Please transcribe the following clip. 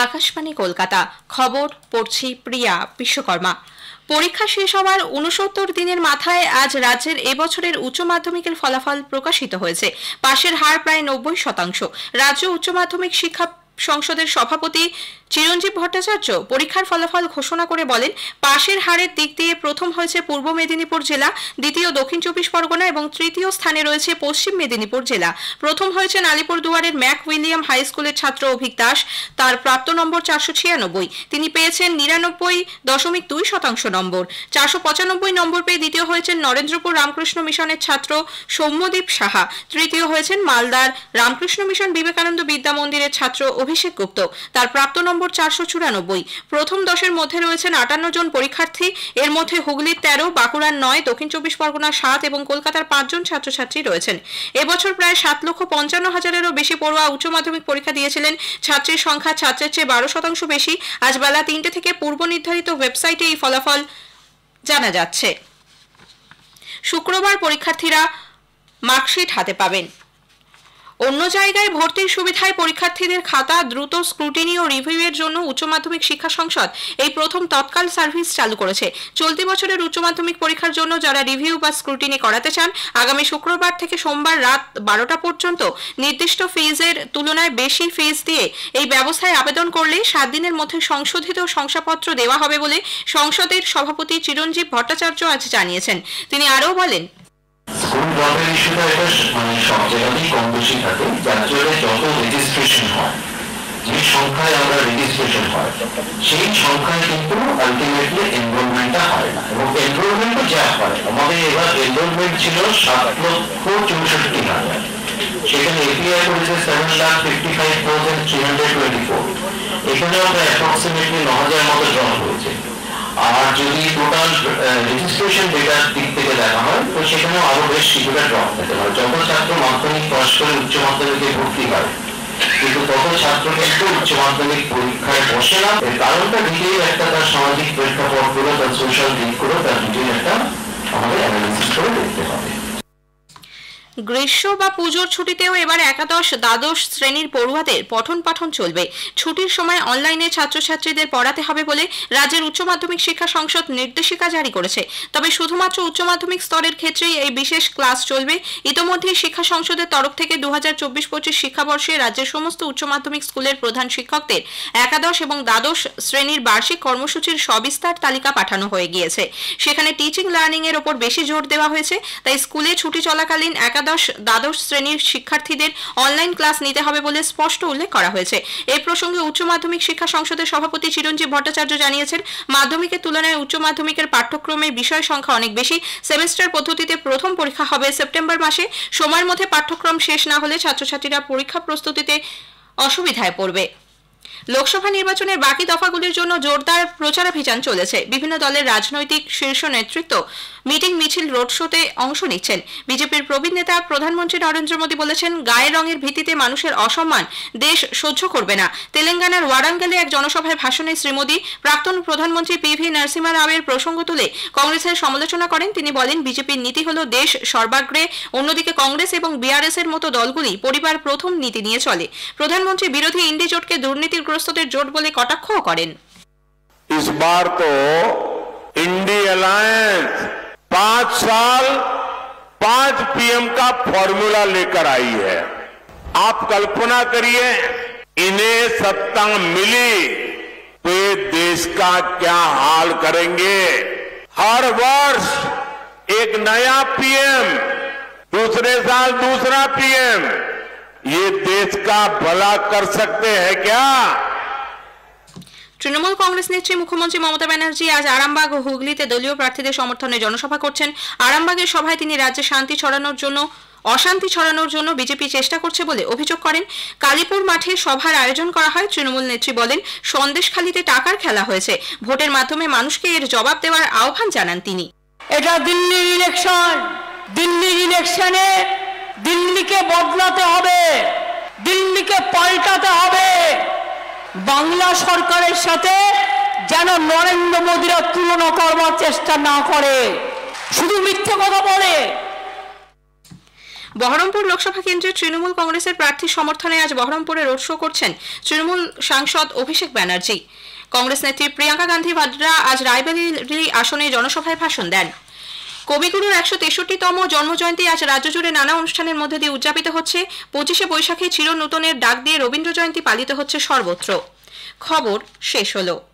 আকাশবাণী কলকাতা। খবর পড়ছি প্রিয়া বিশ্বকর্মা। পরীক্ষা শেষ হওয়ার ৬৯ দিনের মাথায় আজ রাজ্যের এবছরের উচ্চ মাধ্যমিকের ফলাফল প্রকাশিত হয়েছে। পাশের হার প্রায় ৯০%। রাজ্য উচ্চ মাধ্যমিক শিক্ষা সংসদের সভাপতি চিরঞ্জীব ভট্টাচার্য পরীক্ষার ফলাফল ঘোষণা করে বলেন, পাশের হারের দিক দিয়ে প্রথম হয়েছে পূর্ব মেদিনীপুর জেলা, দ্বিতীয় দক্ষিণ চব্বিশ পরগনা এবং তৃতীয় স্থানে রয়েছে পশ্চিম মেদিনীপুর জেলা। প্রথম হয়েছেন আলিপুরদুয়ারের ম্যাক উইলিয়াম হাই স্কুলের ছাত্র অভিক দাস, তার প্রাপ্ত নম্বর 496। তিনি পেয়েছেন 99.2% নম্বর। 495 নম্বর পেয়ে দ্বিতীয় হয়েছেন নরেন্দ্রপুর রামকৃষ্ণ মিশনের ছাত্র সৌম্যদীপ সাহা। তৃতীয় হয়েছেন মালদার রামকৃষ্ণ মিশন বিবেকানন্দ বিদ্যা মন্দিরের ছাত্র অভিষেক গুপ্ত, তার প্রাপ্ত নম্বর 494। প্রথম 10-এর মধ্যে রয়েছেন 58 জন পরীক্ষার্থী। এর মধ্যে হুগলির 13, বাঁকুড়ার 9, দক্ষিণ চব্বিশ পরগনার 7 এবং কলকাতার 5 জন ছাত্রছাত্রী রয়েছেন। এবছর প্রায় 7,55,000-এরও বেশি পড়ুয়া উচ্চ মাধ্যমিক পরীক্ষা দিয়েছিলেন। ছাত্রীর সংখ্যা ছাত্রের চেয়ে 12% বেশি। আজ বেলা 3টে থেকে পূর্ব নির্ধারিত ওয়েবসাইটে এই ফলাফল জানা যাচ্ছে। শুক্রবার পরীক্ষার্থীরা মার্কশিট হাতে পাবেন। অন্য জায়গায় ভর্তির সুবিধায় পরীক্ষার্থীদের খাতা দ্রুত স্ক্রুটিনি ও রিভিউয়ের জন্য উচ্চ মাধ্যমিক শিক্ষা সংসদ এই প্রথম তৎকাল সার্ভিস চালু করেছে। চলতি বছরের উচ্চ মাধ্যমিক পরীক্ষার জন্য যারা রিভিউ বা স্ক্রুটিনি করাতে চান, আগামী শুক্রবার থেকে সোমবার রাত 12টা পর্যন্ত নির্দিষ্ট ফিজের তুলনায় বেশি ফিজ দিয়ে এই ব্যবস্থায় আবেদন করলে 7 দিনের মধ্যে সংশোধিত শংসাপত্র দেওয়া হবে বলে সংসদের সভাপতি চিরঞ্জীব ভট্টাচার্য আজ জানিয়েছেন। তিনি আরও বলেন, স্কুল ড্রপের ইস্যুটা এটা মানে সব জায়গাতেই কম বেশি থাকে, যার জন্য যত রেজিস্ট্রেশন হয়, যে সংখ্যায় আমরা রেজিস্ট্রেশন হয় সেই সংখ্যায় কিন্তু আলটিমেটলি এনরোলমেন্টটা হয় না। এবং এনরোলমেন্টও যা হয়, আমাদের এবার এনরোলমেন্ট ছিল 7,64,000, সেখানে এপিআই করেছে 7,55,324। এখানে আমরা অ্যাপ্রক্সিমেটলি 9,000 মতো ড্রপ হয়েছে। আর যদি টোটাল রেজিস্ট্রেশন ডেটার দিক থেকে দেখা হয় তো সেখানেও আরো বেশ কিছুটা ড্রপ পেতে পারে। যত ছাত্র মাধ্যমিক পাস করে উচ্চ মাধ্যমিকে ভর্তি হয়, কিন্তু তত ছাত্র কিন্তু উচ্চ মাধ্যমিক পরীক্ষায় বসে না। এর কারণটা ডিটেইল একটা তার সামাজিক প্রেক্ষাপটগুলো, তার সোশ্যাল দিকগুলো, তার ডিটেইল একটা আমাদের অ্যানালিসিস করে দেখতে হবে। গ্রীষ্ম বা পুজোর ছুটিতেও এবার একাদশ দ্বাদশ শ্রেণীর পড়ুয়াদের পঠন পাঠন চলবে। ছুটির সময় অনলাইনে ছাত্রছাত্রীদের পড়াতে হবে বলে রাজ্যের উচ্চ মাধ্যমিক শিক্ষা সংসদ নির্দেশিকা জারি করেছে। তবে শুধুমাত্র উচ্চ মাধ্যমিক স্তরের ক্ষেত্রেই এই বিশেষ ক্লাস চলবে। ইতোমধ্যেই শিক্ষা সংসদের তরফ থেকে 2024-25 শিক্ষাবর্ষে রাজ্যের সমস্ত উচ্চ মাধ্যমিক স্কুলের প্রধান শিক্ষকদের একাদশ এবং দ্বাদশ শ্রেণীর বার্ষিক কর্মসূচির সবিস্তার তালিকা পাঠানো হয়ে গিয়েছে। সেখানে টিচিং লার্নিং এর উপর বেশি জোর দেওয়া হয়েছে। তাই স্কুলে ছুটি চলাকালীন দ্বাদশ শ্রেণীর শিক্ষার্থীদের অনলাইন ক্লাস নিতে হবে বলে স্পষ্ট উল্লেখ করা হয়েছে। এই প্রসঙ্গে উচ্চ মাধ্যমিক শিক্ষা সংসদের সভাপতি চিরঞ্জীব ভট্টাচার্য জানিয়েছেন, মাধ্যমিকের তুলনায় উচ্চ মাধ্যমিকের পাঠ্যক্রমের বিষয় সংখ্যা অনেক বেশি। সেমিস্টার পদ্ধতিতে প্রথম পরীক্ষা হবে সেপ্টেম্বর মাসে। সময়ের মধ্যে পাঠ্যক্রম শেষ না হলে ছাত্রছাত্রীরা পরীক্ষা প্রস্তুতিতে অসুবিধায় পড়বে। লোকসভা নির্বাচনের বাকি দফাগুলির জন্য জোরদার প্রচারাভিযান চলেছে। বিভিন্ন দলের রাজনৈতিক শীর্ষ নেতৃত্ব মিটিং, মিছিল, রোড শোতে অংশ নিচ্ছেন। বিজেপির প্রবীণ নেতা প্রধানমন্ত্রী নরেন্দ্র মোদী বলেছেন, গায়ের রঙের ভিত্তিতে মানুষের অসম্মান দেশ সহ্য করবে না। তেলেঙ্গানার ওয়ারাঙ্গলে এক জনসভায় ভাষণে শ্রী মোদী প্রাক্তন প্রধানমন্ত্রী পিভি নরসিম্হা রাওয়ের প্রসঙ্গ তুলে কংগ্রেসের সমালোচনা করেন। তিনি বলেন, বিজেপির নীতি হল দেশ সর্বাগ্রে, অন্যদিকে কংগ্রেস এবং বিআরএস এর মতো দলগুলি পরিবার প্রথম নীতি নিয়ে চলে। প্রধানমন্ত্রী বিরোধী ইন্ডি জোটকে দুর্নীতিগ্রস্তদের জোট বলে কটাক্ষও করেন। इस बार तो इंडी अलायंस 5 साल 5 पीएम का फॉर्मूला लेकर आई है। आप कल्पना करिए, इन्हें सत्ता मिली तो ये देश का क्या हाल करेंगे। हर वर्ष एक नया पीएम, दूसरे साल दूसरा पीएम, ये देश का भला कर सकते हैं क्या? তৃণমূল কংগ্রেস নেত্রী মুখ্যমন্ত্রী মমতা ব্যানার্জি আজ আরামবাগ ও হুগলিতে দলীয় প্রার্থীদের সমর্থনে জনসভা করছেন। আরামবাগের সভায় তিনি রাজ্যে অশান্তি ছড়ানোর জন্য বিজেপি চেষ্টা করছে বলে অভিযোগ করেন। কালীপুর মাঠে সভার আয়োজন করা হয়। তৃণমূল নেত্রী বলেন, সন্দেশখালীতে টাকার খেলা হয়েছে, ভোটের মাধ্যমে মানুষকে এর জবাব দেওয়ার আহ্বান জানান তিনি। এটা দিল্লির ইলেকশন, দিল্লির ইলেকশনে দিল্লিকে বদলাতে হবে, দিল্লিকে পাল্টাতে হবে। বাংলা সরকারের সাথে যেন নরেন্দ্র মোদীরা তুলনা করবার চেষ্টা না করে, শুধু মিথ্যে কথা বলে। বহরমপুর লোকসভা কেন্দ্রে তৃণমূল কংগ্রেসের প্রার্থী সমর্থনে আজ বহরমপুরে রোড শো করছেন তৃণমূল সাংসদ অভিষেক ব্যানার্জি। কংগ্রেস নেত্রী প্রিয়াঙ্কা গান্ধী ভাড্রা আজ রায়বেরিলি আসনে জনসভায় ভাষণ দেন। কবিগুরুর 163তম জন্মজয়ন্তী আজ রাজ্য জুড়ে নানা অনুষ্ঠানের মধ্যে দিয়ে উদযাপিত হচ্ছে। 25শে বৈশাখে চির নূতনের ডাক দিয়ে রবীন্দ্র জয়ন্তী পালিত হচ্ছে সর্বত্র। খবর শেষ হলো।